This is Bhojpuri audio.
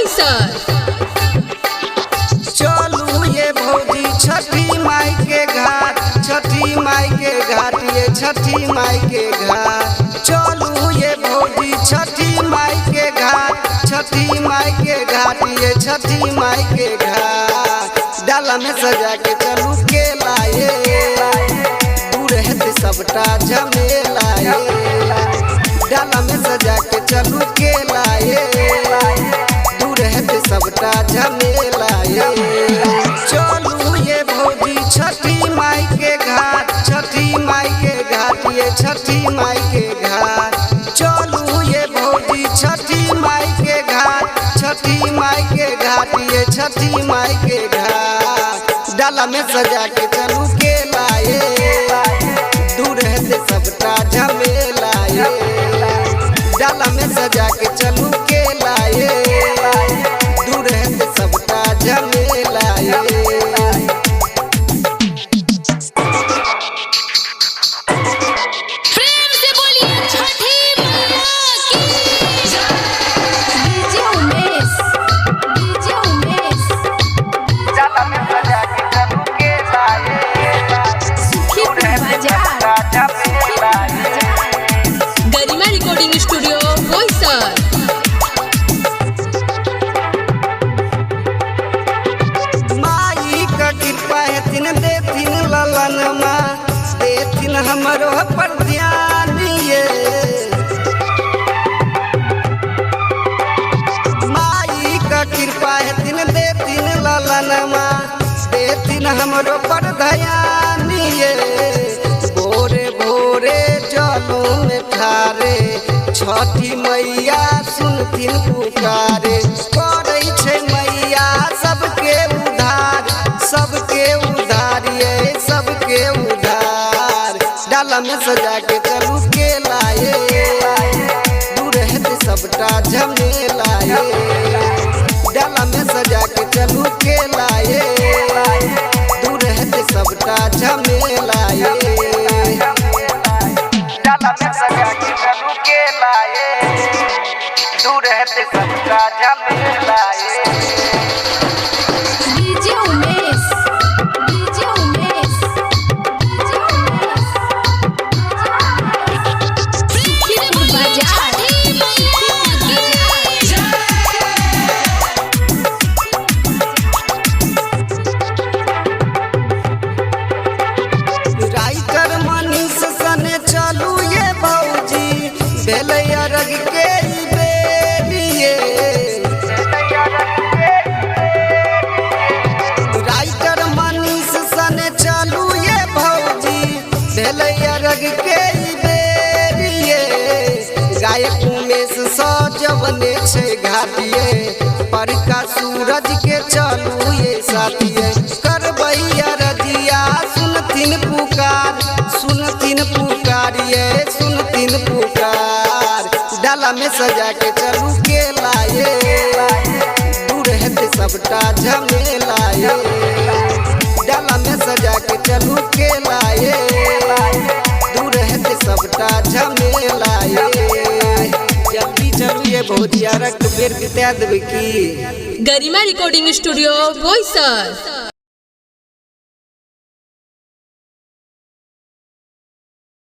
बोईसर। चलू ये भौजी छठी माई के घाट, छठी माई के घाट, ये छठी माई के घाट। चलू ये भौजी छठी माई के घाट, छठी माई के घाट, ये छठी माई के घाट। डाला में सजा के चलू के लाए, दूर है सबटा झमेला। डाला में सजा के चलू के लाए, दूर है सबटा झमेला। चलू ये भौजी छठी माई के घाट, छठी माई के घाट, ये छठी माई के घाट। चलू ये भौजी छठी माई के घाट, छठी माई के घाट, ये छठी माई के घाट। डाला में सजा के चलू के लाए, दूर है सबटा झमेला। डाला में सजा के चलू के लाए, दूर है सबटा झमेला। प्रेम से बोलिए छठी मैया की जय। DJ Umesh, DJ Umesh. डाला में सजा के चलू के लाए, सुखीपुर बाजार, सुखीपुर बाजार। गरिमा रिकॉर्डिंग स्टूडियो बोईसर। माई का कृपा है तीन देथिन ललनमा, देथिन हमरो पर ध्यान ये। माई का कृपा है तीन देथिन ललनमा, देथिन हमरो पर ध्यान ये। भोरे भोरे जलो में ठारे, छठी मैया सुनथिन पुकारे। करै छै मैया सबके उधार, सबके उधार, ये सबके उधार। डाला में सजा के चलू के लाए, दूर है सबटा झमेला। डाला में सजा के चलू के लाए, दूर है सबटा झमेला। डाला में सजा के चलू के लाए, दूर है सबटा झमेला। DJ Umesh, DJ Umesh, DJ Umesh. Sukhipur बाजार, सुखीपुर बाजार। राइटर मनीष सने चलू ये भौजी, भेलै अरग के ई बेरिये। राइटर मनीष सने चलू ये भौजी, भेलै अरग के ई बेरिये। गायक उमेश सजवने छै घाटिए, परका सूरज के चलू ये साथिए। करबै अरजिया सुनथिन पुकार, सुनथिन पुकार, ये सुनथिन पुकार। डाला में सजा के चलू के लाए, दूर है सबटा झमेला। डाला में सजा के चलू के लाए, दूर है सबटा झमेला। जल्दी चलू ये भौजिया रख बेर बिता देबै की। गरिमा रिकॉर्डिंग स्टूडियो बोईसर।